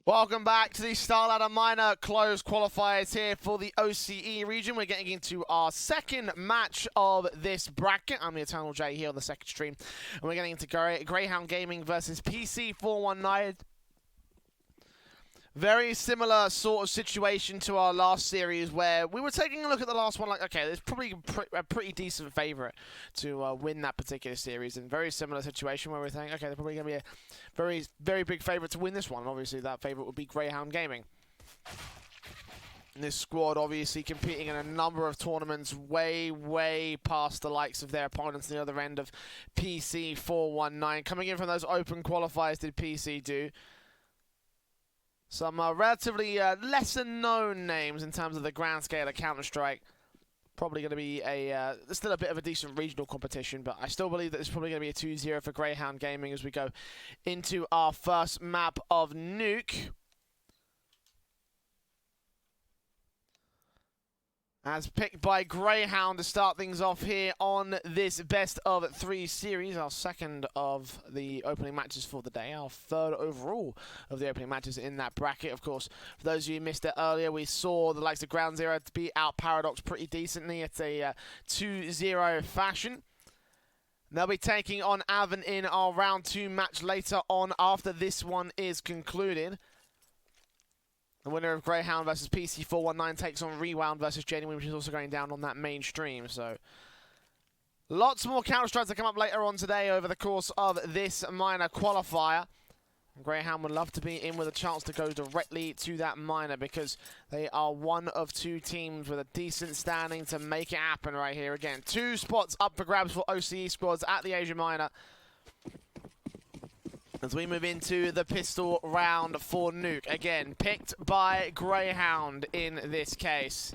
Welcome back to the StarLadder Minor Closed Qualifiers here for the OCE region. We're getting into our second match of this bracket. I'm the Eternal J here on the second stream. And we're getting into Grayhound Gaming versus PC419. Very similar sort of situation to our last series where we were taking a look at the last one like, okay, there's probably a pretty decent favourite to win that particular series. And very similar situation where we're thinking, okay, they're probably going to be a very big favourite to win this one. And obviously that favourite would be Grayhound Gaming. And this squad obviously competing in a number of tournaments way past the likes of their opponents on the other end of PC419. Coming in from those open qualifiers did PC do. Some relatively lesser known names in terms of the grand scale of Counter-Strike. Probably going to be still a bit of a decent regional competition, but I still believe that it's probably going to be a 2-0 for Grayhound Gaming as we go into our first map of Nuke. As picked by Grayhound to start things off here on this best of 3 series, our second of the opening matches for the day, our third overall of the opening matches in that bracket. Of course, for those of you who missed it earlier, we saw the likes of Ground Zero to beat out Paradox pretty decently. It's a 2-0 fashion. They'll be taking on Avon in our round 2 match later on after this one is concluded. The winner of Grayhound versus PC419 takes on Rewound versus Genuine, which is also going down on that main stream. So, lots more Counter-Strikes to come up later on today over the course of this minor qualifier. Grayhound would love to be in with a chance to go directly to that minor because they are one of 2 teams with a decent standing to make it happen right here. Again, 2 spots up for grabs for OCE squads at the Asia Minor. As we move into the pistol round for Nuke. Again, picked by Grayhound in this case.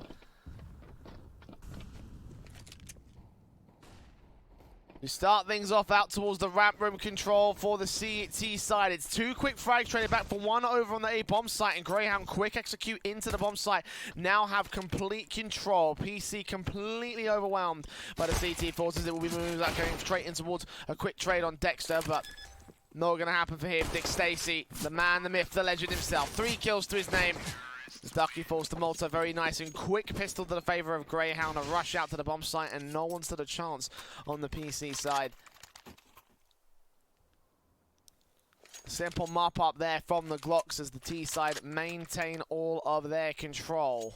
You start things off out towards the ramp room control for the CT side. It's 2 quick frags traded back for 1 over on the A bomb site, and Grayhound quick execute into the bomb site. Now have complete control. PC completely overwhelmed by the CT forces. It will be moving that going straight in towards a quick trade on Dexter, but not going to happen for him. Dick Stacy, the man, the myth, the legend himself. 3 kills to his name. As Ducky falls to Malta. Very nice and quick pistol to the favor of Grayhound. A rush out to the bomb site, and no one stood a chance on the PC side. Simple mop up there from the Glocks as the T side maintain all of their control.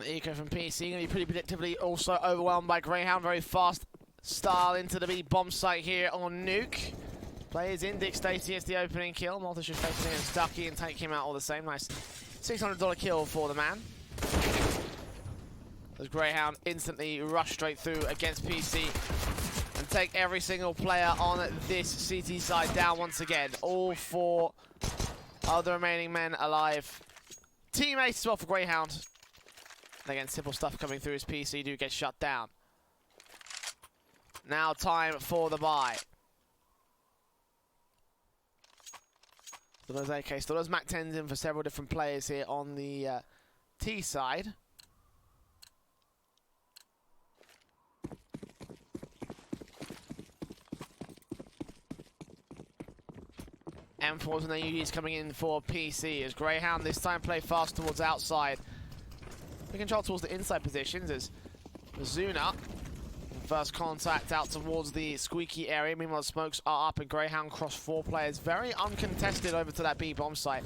Eco from PC going to be pretty predictably also overwhelmed by Grayhound. Very fast style into the B bomb site here on Nuke. Players in. Dick Stacy as the opening kill. Malta should face against Ducky and take him out all the same. Nice $600 kill for the man. As Grayhound instantly rush straight through against PC and take every single player on this CT side down once again. All 4 of the remaining men alive. Teammates as well for Grayhound. Again, simple stuff coming through as PC do get shut down. Now time for the buy. Still those AK, still those Mac 10s in for several different players here on the T side. M4s and their UDs coming in for PC as Grayhound this time play fast towards outside. We control towards the inside positions as Zuna, first contact out towards the squeaky area. Meanwhile, the smokes are up and Grayhound cross 4 players. Very uncontested over to that B bomb site.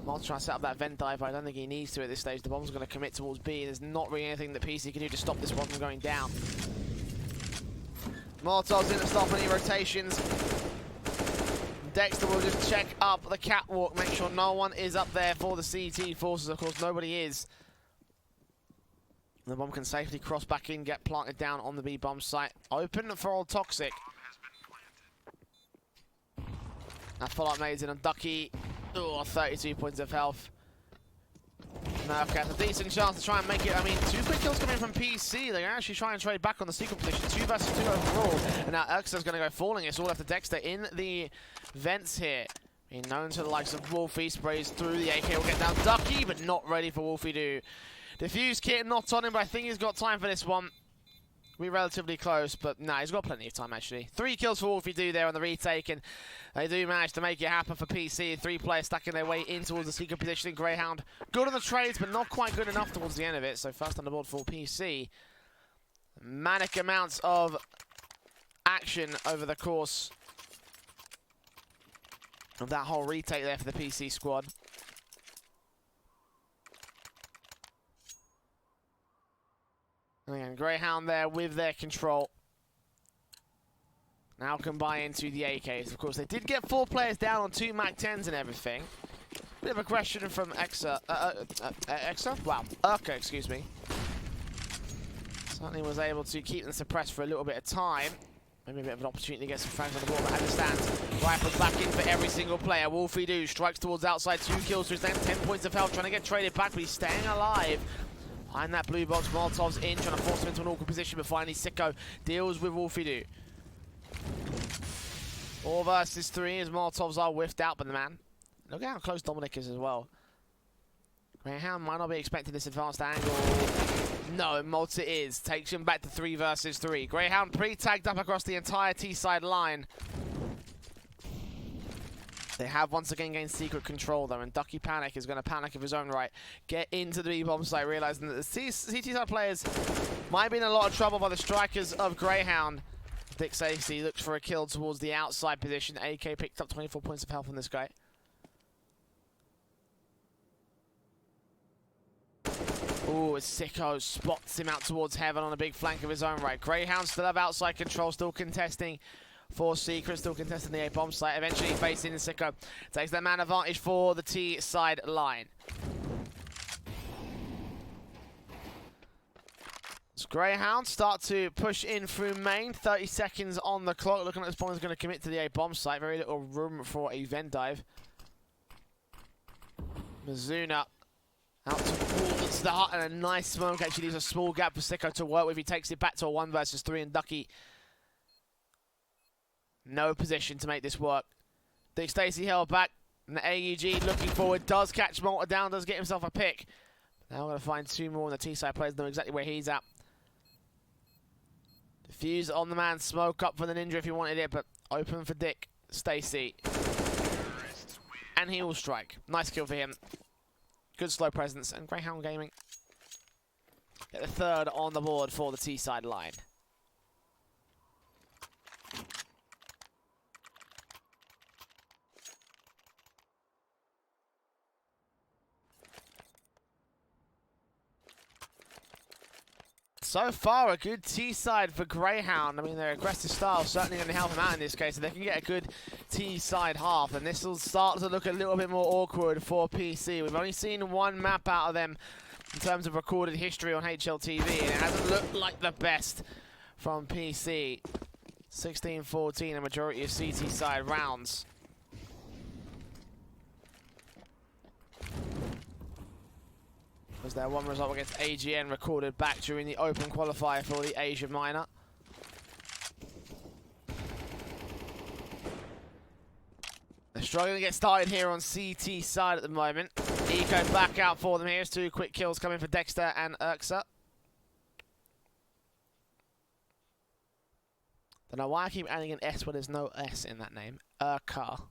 Malta trying to set up that vent dive, but I don't think he needs to at this stage. The bomb's going to commit towards B, and there's not really anything that PC can do to stop this one from going down. Molotov's in to stop any rotations. Dexter will just check up the catwalk, make sure no one is up there for the CT forces. Of course, nobody is. The bomb can safely cross back in, get planted down on the B bomb site. Open for all Toxic. That follow-up made in on Ducky. Oh, 32 points of health. Nuke has a decent chance to try and make it. I mean, 2 quick kills coming from PC. They're actually trying to trade back on the secret position. 2 versus 2 overall. And now Urxa's going to go falling. It's all left to Dexter in the vents here. Being known to the likes of Wolfie. Sprays through the AK. Will get down Ducky, but not ready for Wolfie to defuse kit. Not on him, but I think he's got time for this one. We're relatively close, but nah, he's got plenty of time actually. 3 kills for Wolfie do there on the retake, and they do manage to make it happen for PC. 3 players stacking their way in towards the secret position. Grayhound good on the trades, but not quite good enough towards the end of it. So first on the board for PC. Manic amounts of action over the course of that whole retake there for the PC squad. And Grayhound there with their control. Now can buy into the AKs. Of course, they did get 4 players down on 2 MAC-10s and everything. Bit of aggression from Wow, Urka, excuse me. Certainly was able to keep them suppressed for a little bit of time. Maybe a bit of an opportunity to get some frags on the board, but understands. Rifles back in for every single player. Wolfie Do strikes towards outside, 2 kills to his name, 10 points of health, trying to get traded back, but he's staying alive. Behind that blue box, Molotov's in, trying to force him into an awkward position, but finally Sicko deals with Wolfie Do. 4 versus 3 as Molotovs are whiffed out by the man. Look at how close Dominic is as well. Grayhound might not be expecting this advanced angle. No, Malta is. Takes him back to 3 versus 3. Grayhound pre-tagged up across the entire T-side line. They have once again gained secret control though, and Ducky Panic is going to panic of his own right. Get into the B-bomb site, realizing that the CT side players might be in a lot of trouble by the strikers of Grayhound. Dick Stacey looks for a kill towards the outside position. AK picked up 24 points of health on this guy. Ooh, Sicko spots him out towards heaven on a big flank of his own right. Grayhound still have outside control, still contesting for secret, still contesting the A-bomb site. Eventually facing Sicko. Takes that man advantage for the T-side line. As Grayhound start to push in through main. 30 seconds on the clock. Looking like this bomb is going to commit to the A-bomb site. Very little room for a vent dive. Mizuna out towards the hut, and a nice smoke. Actually leaves a small gap for Sicko to work with. He takes it back to a 1 versus 3, and Ducky no position to make this work. Dick Stacey held back, and the AUG looking forward, does catch Malta down, does get himself a pick. Now we're going to find 2 more on the T-side. Players know exactly where he's at. Defuse on the man, smoke up for the Ninja if he wanted it, but open for Dick Stacey. And he will strike. Nice kill for him. Good slow presence, and Grayhound Gaming get the 3rd on the board for the T-side line. So far, a good T-side for Grayhound. I mean, their aggressive style is certainly going to help them out in this case. So they can get a good T-side half, and this will start to look a little bit more awkward for PC. We've only seen 1 map out of them in terms of recorded history on HLTV, and it hasn't looked like the best from PC. 16-14, a majority of CT side rounds. Was there 1 result against AGN recorded back during the open qualifier for the Asia Minor? They're struggling to get started here on CT side at the moment. Eco back out for them. Here's 2 quick kills coming for Dexter and Urxa. Don't know why I keep adding an S when there's no S in that name. Urka.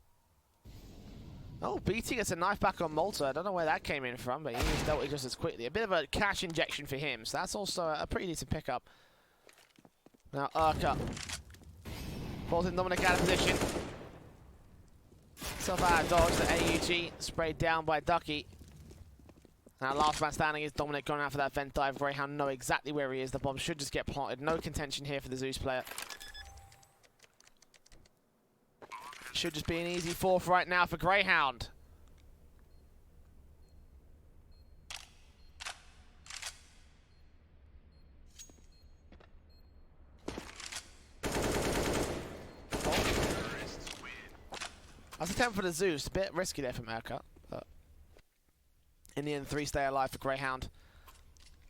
Oh, BT gets a knife back on Malta. I don't know where that came in from, but he's dealt with it just as quickly. A bit of a cash injection for him, so that's also a pretty decent pickup. Now, Urka pulls in Dominic out of position. Self out of dodge, the AUG sprayed down by Ducky. Now, last man standing is Dominic going out for that vent dive. Grayhound know exactly where he is. The bomb should just get planted. No contention here for the Zeus player. Should just be an easy 4th right now for Grayhound. That's a 10 for the Zeus. A bit risky there from Urquhart. In the end, 3 stay alive for Grayhound.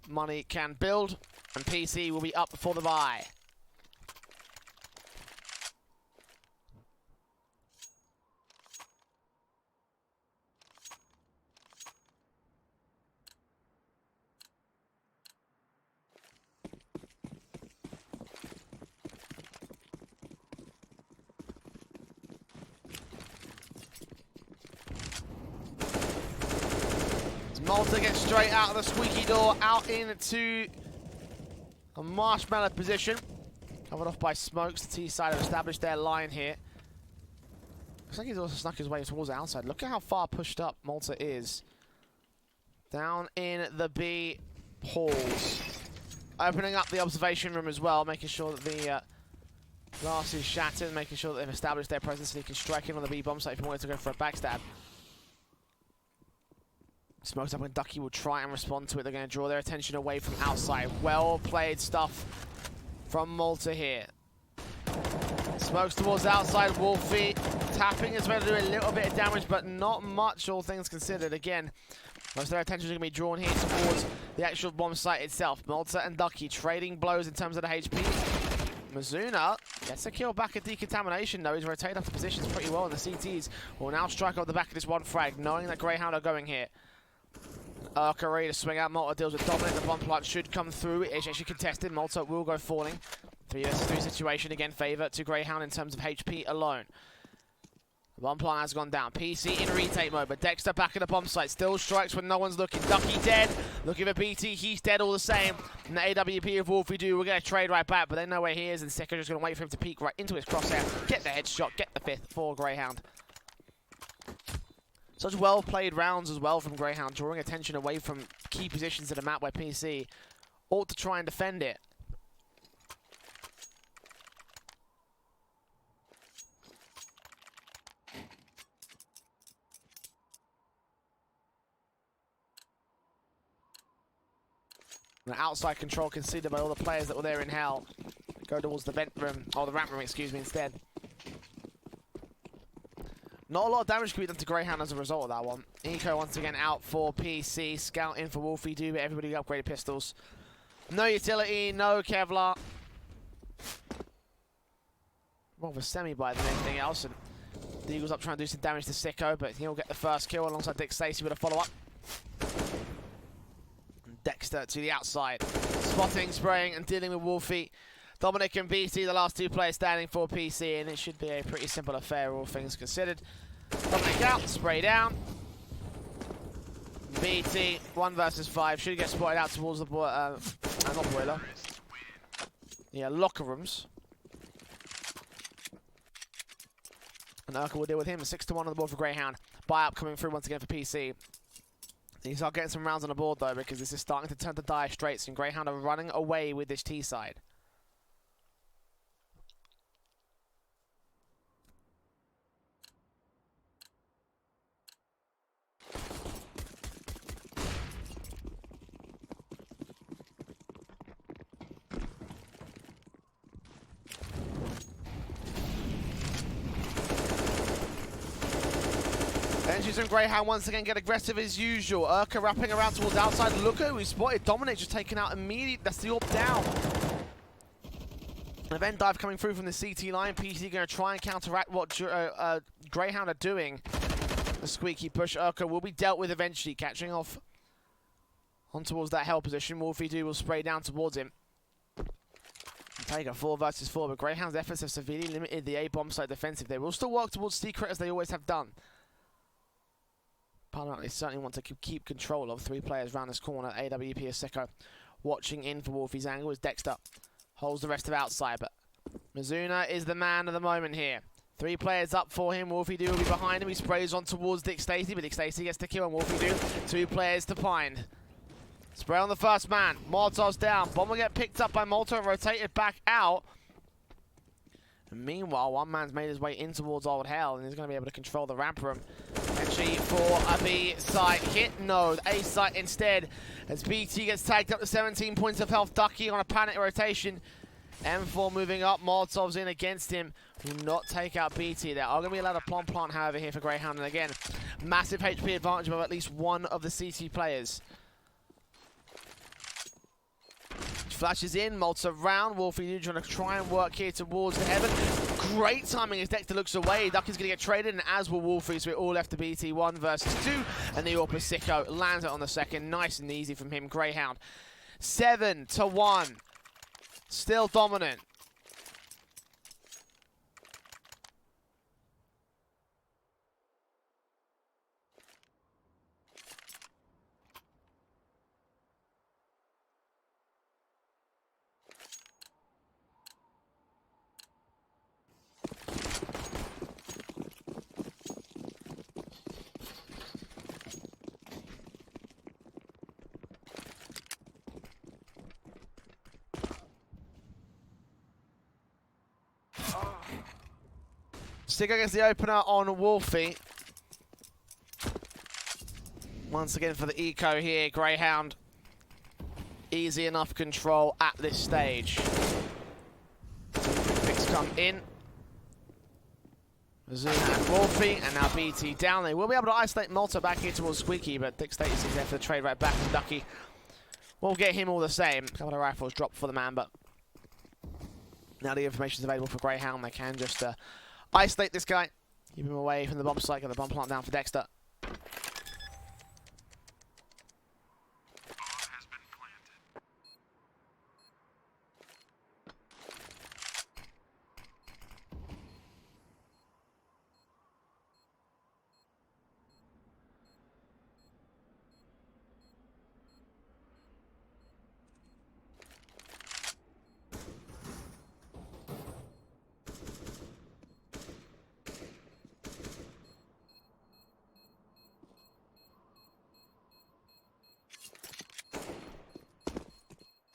Money can build, and PC will be up for the buy. Malta gets straight out of the squeaky door, out into a marshmallow position. Covered off by smokes. The T side have established their line here. Looks like he's also snuck his way towards the outside. Look at how far pushed up Malta is. Down in the B halls. Opening up the observation room as well, making sure that the glass is shattered, making sure that they've established their presence so he can strike in on the B bomb site if he wanted to go for a backstab. Smokes up and Ducky will try and respond to it. They're going to draw their attention away from outside. Well played stuff from Malta here. Smokes towards outside. Wolfie tapping is going to do a little bit of damage, but not much, all things considered. Again, most of their attention is going to be drawn here towards the actual bomb site itself. Malta and Ducky trading blows in terms of the HP. Mizuna gets a kill back at decontamination though. He's rotated up the positions pretty well, and the CTs will now strike off the back of this one frag, knowing that Grayhound are going here. Urka ready to swing out. Malta deals with Dominic. The bomb plant should come through. It's actually contested. Malta will go falling. 3 vs 3 situation again, favour to Grayhound in terms of HP alone. The bomb plant has gone down. PC in retake mode, but Dexter back at the bomb site. Still strikes when no one's looking. Ducky dead. Looking for BT. He's dead all the same. And the AWP of Wolfie do. We're going to trade right back, but they know where he is. And Sika just going to wait for him to peek right into his crosshair. Get the headshot. Get the 5th for Grayhound. Such well-played rounds as well from Grayhound, drawing attention away from key positions in the map where PC ought to try and defend it. The outside control conceded by all the players that were there in hell. Go towards the vent room, or the ramp room, excuse me, instead. Not a lot of damage can be done to Grayhound as a result of that one. Eco once again out for PC. Scout in for Wolfie do, but everybody upgraded pistols. No utility, no Kevlar. More of a semi-buy than anything else. And the Eagles up trying to do some damage to Sicko, but he'll get the first kill alongside Dick Stacey with a follow-up. Dexter to the outside. Spotting, spraying, and dealing with Wolfie. Dominic and BT, the last 2 players standing for PC, and it should be a pretty simple affair, all things considered. Dominic out, spray down. BT, 1 vs 5, should get spotted out towards the not boiler. Yeah, locker rooms. And Urka will deal with him. 6-1 on the board for Grayhound. Buy-up coming through once again for PC. These are getting some rounds on the board though, because this is starting to turn to dire straits, and Grayhound are running away with this T side. Benjis and Grayhound once again get aggressive as usual. Urka wrapping around towards outside. Look who we spotted. Dominic just taken out immediately. That's the AWP down. An event dive coming through from the CT line. PC going to try and counteract what Grayhound are doing. The squeaky push. Urka will be dealt with eventually, catching off on towards that hell position. Wolfie do will spray down towards him. Take a 4 vs 4, but Grayhound's efforts have severely limited the A-bomb site defensive. They will still work towards secret as they always have done. They certainly want to keep control of 3 players around this corner. AWP Sicko watching in for Wolfie's angle as Dexter holds the rest of outside, but Mizuna is the man of the moment here. 3 players up for him. Wolfie do will be behind him. He sprays on towards Dick Stacey, but Dick Stacey gets the kill on Wolfie do. 2 players to find. Spray on the first man. Molotov's down. Bomb will get picked up by Malta and rotated back out. And meanwhile, one man's made his way in towards Old Hell, and he's going to be able to control the ramp room. Actually, for a B site hit, no, A site instead, as BT gets tagged up to 17 points of health. Ducky on a panic rotation M4 moving up, Molotov's in against him. Will not take out BT. There are going to be allowed a plum plant, however, here for Grayhound. And again, massive HP advantage of at least one of the CT players. Flashes in, Molotov round. Wolfie trying to try and work here towards the heaven. Great timing as Dexter looks away. Ducky's going to get traded, and as will Wolfie, so we're all left to BT 1 versus 2. And the Orpa Sicko lands it on the second. Nice and easy from him. Grayhound 7-1. Still dominant. Sicko gets the opener on Wolfie. Once again for the eco here, Grayhound. Easy enough control at this stage. Picks come in. Zuna and Wolfie, and now BT down. They will be able to isolate Malta back here towards Squeaky, but Dick Status is there for the trade right back from Ducky. We'll get him all the same. A couple of rifles dropped for the man, but now the information is available for Grayhound. They can just isolate this guy, keep him away from the bomb site, get the bomb plant down for Dexter.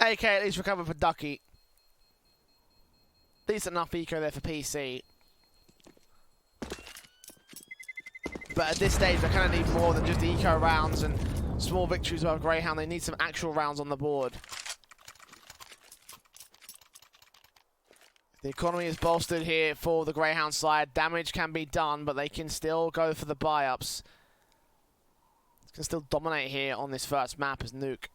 AK at least recovered for Ducky. Decent enough eco there for PC. But at this stage, they kind of need more than just eco rounds and small victories over Grayhound. They need some actual rounds on the board. The economy is bolstered here for the Grayhound side. Damage can be done, but they can still go for the buy-ups. They can still dominate here on this first map as Nuke.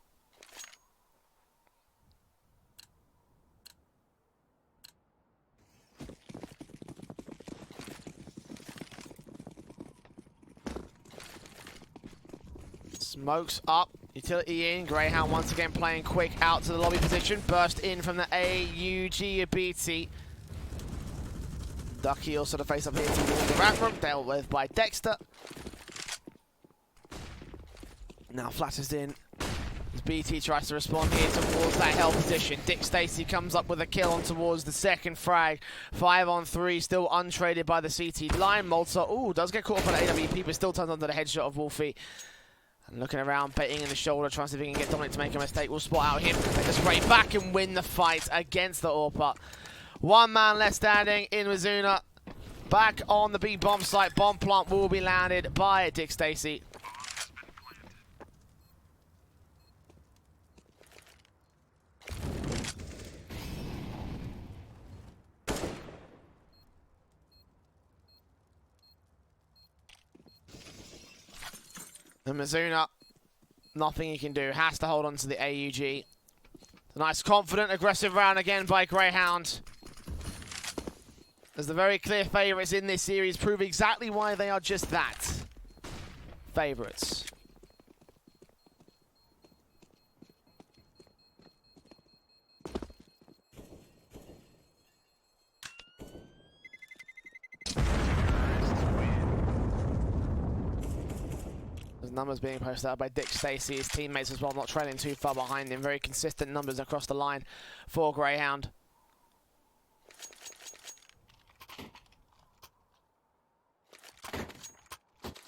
Smokes up, utility in, Grayhound once again playing quick out to the lobby position, burst in from the AUG of BT. Ducky also to face up here towards the ramp room, dealt with by Dexter. Now flashes in as BT tries to respond here towards that hell position. Dick Stacy comes up with a kill on towards the second frag. 5 on 3, still untraded by the CT line. Malta, ooh, does get caught up on the AWP, but still turns under the headshot of Wolfie. And looking around, baiting in the shoulder, trying to see if he can get Dominic to make a mistake. We'll spot out him, take the spray back and win the fight against the Orpa. One man left standing in Mizuna. Back on the B bomb site. Bomb plant will be landed by Dick Stacy. And Mizuna, nothing he can do. Has to hold on to the AUG. A nice, confident, aggressive round again by Grayhound. As the very clear favourites in this series prove exactly why they are just that. Favourites. Numbers being posted out by Dick Stacy, his teammates as well, not trailing too far behind him. Very consistent numbers across the line for Grayhound.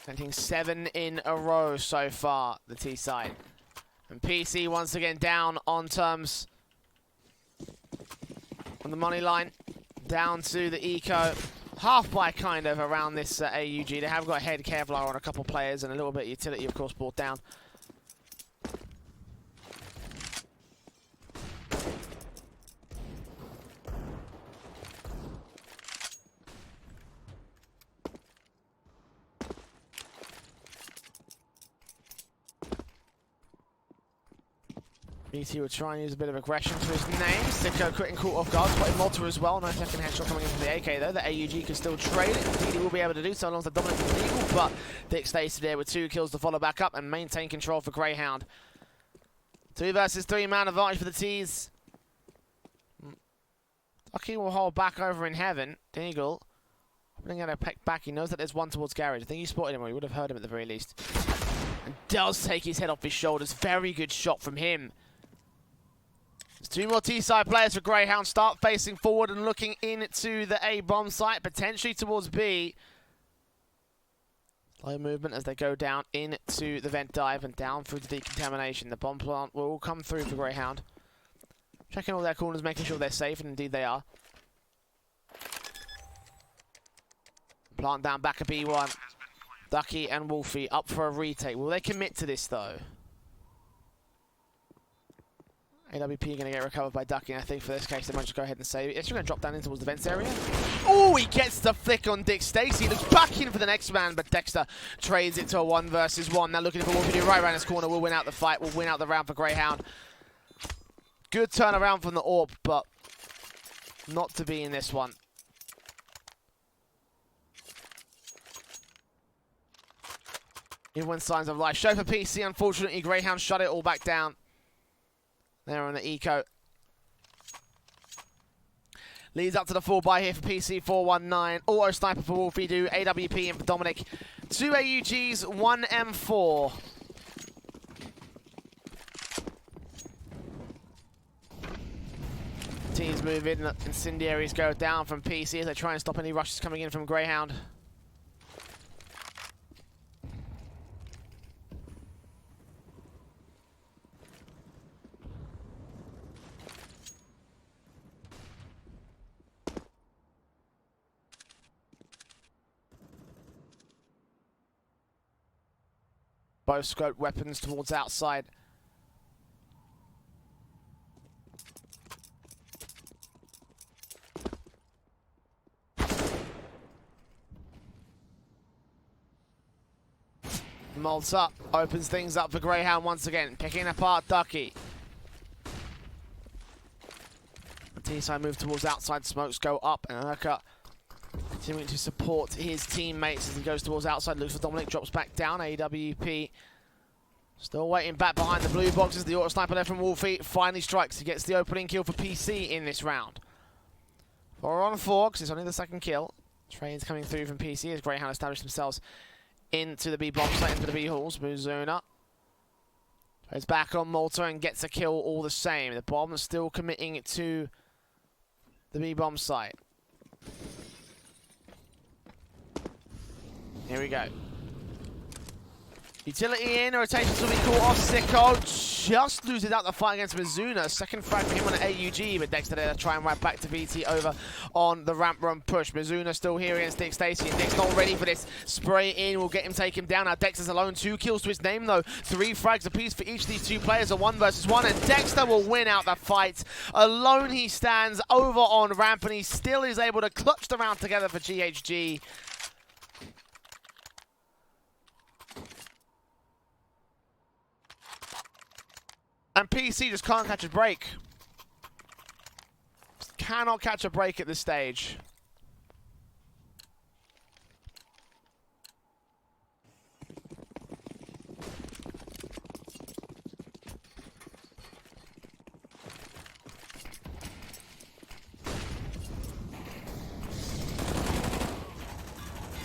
Planting 7 in a row so far, the T side. And PC once again down on terms on the money line. Down to the eco. Half by kind of around this AUG. They have got head Kevlar on a couple players and a little bit of utility, of course, brought down. BT will try and use a bit of aggression to his name. Sicko quitting caught off guard, spotting Malta as well. No second headshot coming in from the AK though. The AUG can still trade it. Indeed, he will be able to do so alongside Dominic and Eagle, but Dick stays there with 2 kills to follow back up and maintain control for Grayhound. 2 versus 3 man advantage for the T's. Lucky will hold back over in heaven. Deagle, opening out a peck back. He knows that there's one towards Garage. I think he spotted him, or he would have heard him at the very least. And does take his head off his shoulders. Very good shot from him. There's 2 more T-side players for Grayhound. Start facing forward and looking into the A bomb site, potentially towards B. Low movement as they go down into the vent dive and down through the decontamination. The bomb plant will all come through for Grayhound. Checking all their corners, making sure they're safe, and indeed they are. Plant down back at B1. Ducky and Wolfie up for a retake. Will they commit to this though? AWP going to get recovered by Ducky, and I think for this case they might just go ahead and save it. It's going to drop down in towards the vents area. Oh, he gets the flick on Dick Stacy. Looks back in for the next man, but Dexter trades it to a 1 versus 1. Now looking for Wolfie to do right around this corner. Will win out the fight. Will win out the round for Grayhound. Good turnaround from the AWP, but not to be in this one. Even signs of life. Show for PC, unfortunately, Grayhound shut it all back down. There on the eco. Leads up to the 4-buy here for PC419. Auto sniper for Wolfie, do AWP in for Dominic. 2 AUGs, 1 M4. Teams move in, incendiaries go down from PC as they try and stop any rushes coming in from Grayhound. Both scoped weapons towards outside. Molds up, opens things up for Grayhound once again, picking apart Ducky. The T-side move towards outside, smokes go up, and Urka continuing to support his teammates as he goes towards outside, looks for Dominic, drops back down, AWP. Still waiting back behind the blue boxes, the auto sniper there from Wolfie finally strikes, he gets the opening kill for PC in this round. 4 on 4, because it's only the 2nd kill. Trains coming through from PC as Grayhound established themselves into the B bomb site, into the B halls. Muzuna goes back on Malta and gets a kill all the same. The bomb is still committing it to the B bomb site. Here we go. Utility in, rotations will be caught off. Sicko just loses out the fight against Mizuna. 2nd frag for him on an AUG, but Dexter there to try and right back to VT over on the ramp run push. Mizuna still here against Dick Stacy, and Dick's not ready for this. Spray in will get him taken down. Now Dexter's alone, 2 kills to his name though. 3 frags apiece for each of these 2 players, a 1 versus 1, and Dexter will win out the fight. Alone he stands over on ramp, and he still is able to clutch the round together for GHG. And PC just can't catch a break. Just cannot catch a break at this stage.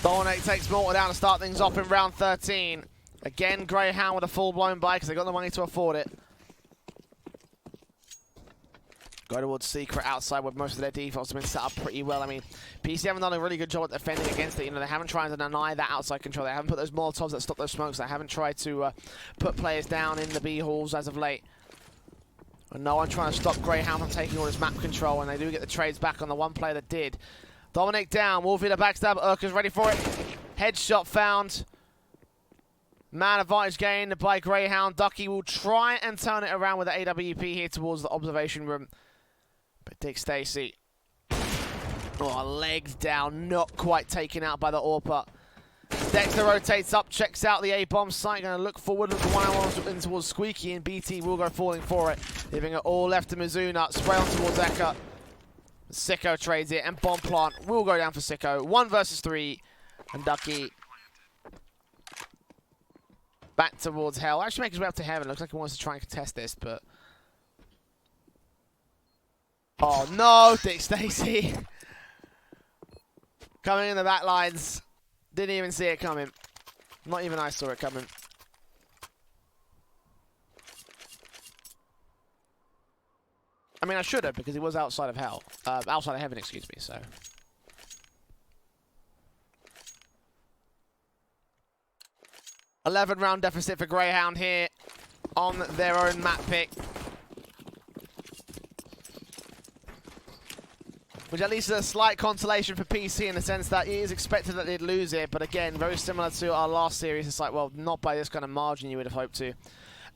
Dominic takes Malta down to start things off in round 13. Again, Grayhound with a full-blown buy because they got the money to afford it. Go towards Secret outside where most of their defaults have been set up pretty well. I mean, PC haven't done a really good job at defending against it. You know, they haven't tried to deny that outside control. They haven't put those Molotovs that stop those smokes. They haven't tried to put players down in the B halls as of late. And no one trying to stop Grayhound from taking all his map control, and they do get the trades back on the 1 player that did. Dominic down, Wolfie the backstab, Urka's ready for it. Headshot found. Man advantage gained by Grayhound. Ducky will try and turn it around with the AWP here towards the observation room. But Dick Stacy, legs down, not quite taken out by the AWP. Dexter rotates up, checks out the A-bomb site, going to look forward, look one in towards Squeaky, and BT will go falling for it, leaving it all left to Mizuna. Spray on towards Eka. Sicko trades it, and bomb plant will go down for Sicko. 1 versus 3, and Ducky back towards Hell. Actually makes his way up to Heaven. Looks like he wants to try and contest this, but... Oh no, Dick Stacy. Coming in the back lines. Didn't even see it coming. Not even I saw it coming. I mean, I should have, because he was outside of Hell. Outside of Heaven, excuse me, so... 11-round deficit for Grayhound here on their own map pick. Which at least is a slight consolation for PC in the sense that it is expected that they'd lose it, but again, very similar to our last series. It's like, well, not by this kind of margin you would have hoped to.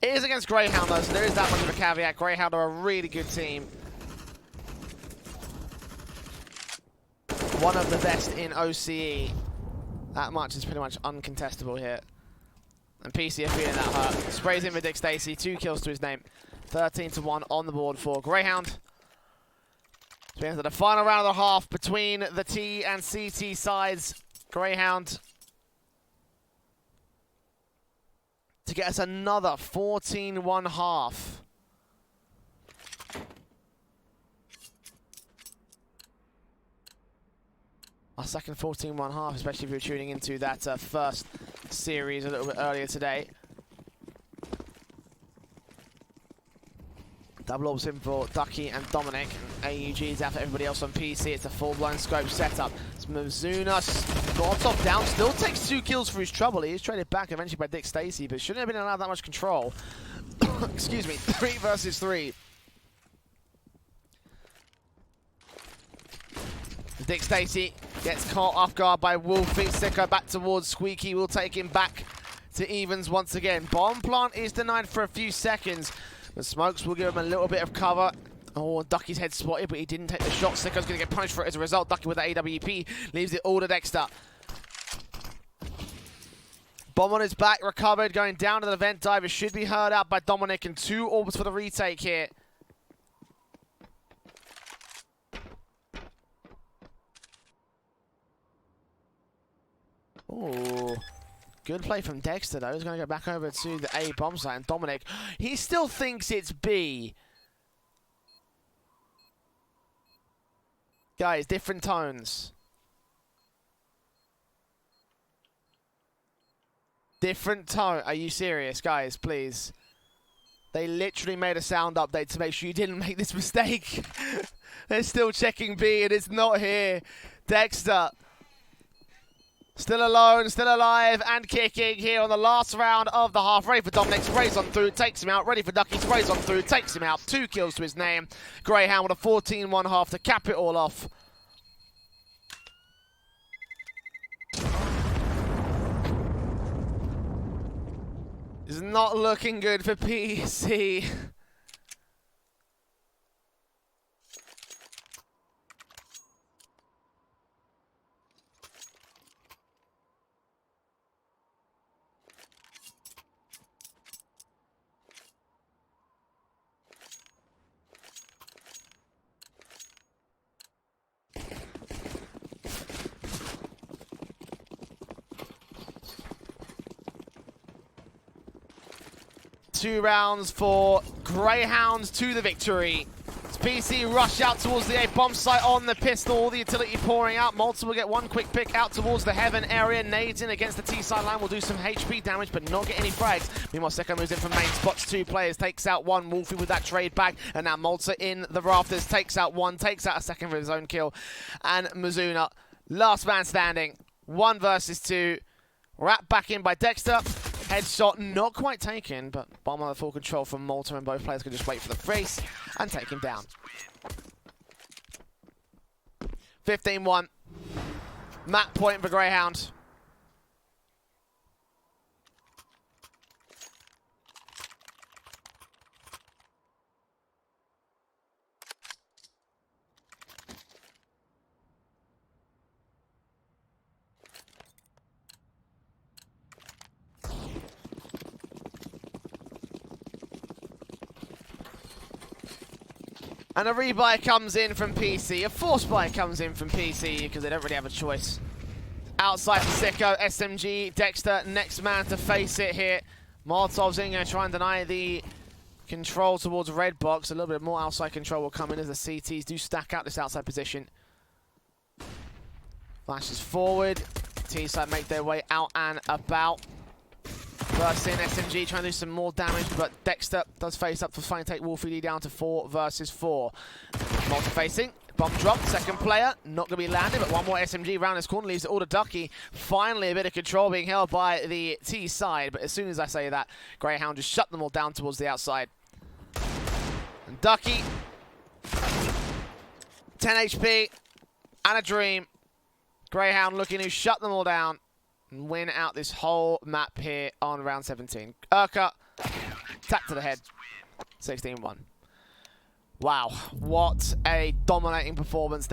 It is against Grayhound though, so there is that much of a caveat. Grayhound are a really good team. One of the best in OCE. That much is pretty much uncontestable here. And PC are feeling that hurt. Sprays in with Dick Stacy, 2 kills to his name. 13-1 on the board for Grayhound. So we enter the final round of the half between the T and CT sides. Grayhound to get us another 14-1 half. Our second 14-1 half, especially if you're tuning into that first series a little bit earlier today. Double orbs in for Ducky and Dominic. AUG's out for everybody else on PC. It's a full-blown scope setup. It's Mizuna got top down, still takes 2 kills for his trouble. He is traded back eventually by Dick Stacy, but shouldn't have been allowed that much control. Excuse me, 3 versus 3. Dick Stacy gets caught off guard by Wolfie. Sicko back towards Squeaky. Will take him back to evens once again. Bomb plant is denied for a few seconds. The smokes will give him a little bit of cover. Oh, Ducky's head spotted, but he didn't take the shot. Sicko's going to get punished for it as a result. Ducky with the AWP leaves it all to Dexter. Bomb on his back, recovered, going down to the vent diver. Should be heard out by Dominic, and 2 orbs for the retake here. Oh, good play from Dexter, though. He's going to go back over to the A bomb site. And Dominic, he still thinks it's B. Guys, different tones. Different tone. Are you serious, guys? Please. They literally made a sound update to make sure you didn't make this mistake. They're still checking B, and it's not here. Dexter. Still alone, still alive, and kicking here on the last round of the half. Ready for Dominic, sprays on through, takes him out. Ready for Ducky, sprays on through, takes him out. 2 kills to his name. Grayhound with a 14-1 half to cap it all off. It's not looking good for PC. Two rounds for Greyhounds to the victory. As PC rush out towards the A bomb site on the pistol. The utility pouring out. Malta will get 1 quick pick out towards the Heaven area. Nades in against the T side line will do some HP damage, but not get any frags. Meanwhile, Sicko moves in from main, spots 2 players, takes out 1. Wolfie with that trade back, and now Malta in the rafters takes out 1, takes out a second for his own kill. And Mizuna, last man standing. 1 versus 2. Wrapped back in by Dexter. Headshot not quite taken, but bomb on the full control from Malta, and both players can just wait for the face and take him down. 15-1. Map point for Greyhound. And a rebuy comes in from PC. A force buy comes in from PC because they don't really have a choice. Outside for Sicko, SMG, Dexter, next man to face it here. Molotov's in, going to try and deny the control towards red box. A little bit more outside control will come in as the CTs do stack out this outside position. Flashes forward. T-side make their way out and about. Burst in, SMG trying to do some more damage, but Dexter does face up for trying to take Wolfie down to 4 versus 4. Multi-facing. Bomb drop, second player, not going to be landed, but one more SMG around this corner leaves it all to Ducky. Finally, a bit of control being held by the T side, but as soon as I say that, Grayhound just shut them all down towards the outside. And Ducky, 10 HP, and a dream. Grayhound looking to shut them all down and win out this whole map here on round 17. Urka, tap to the head, 16-1. Wow, what a dominating performance there.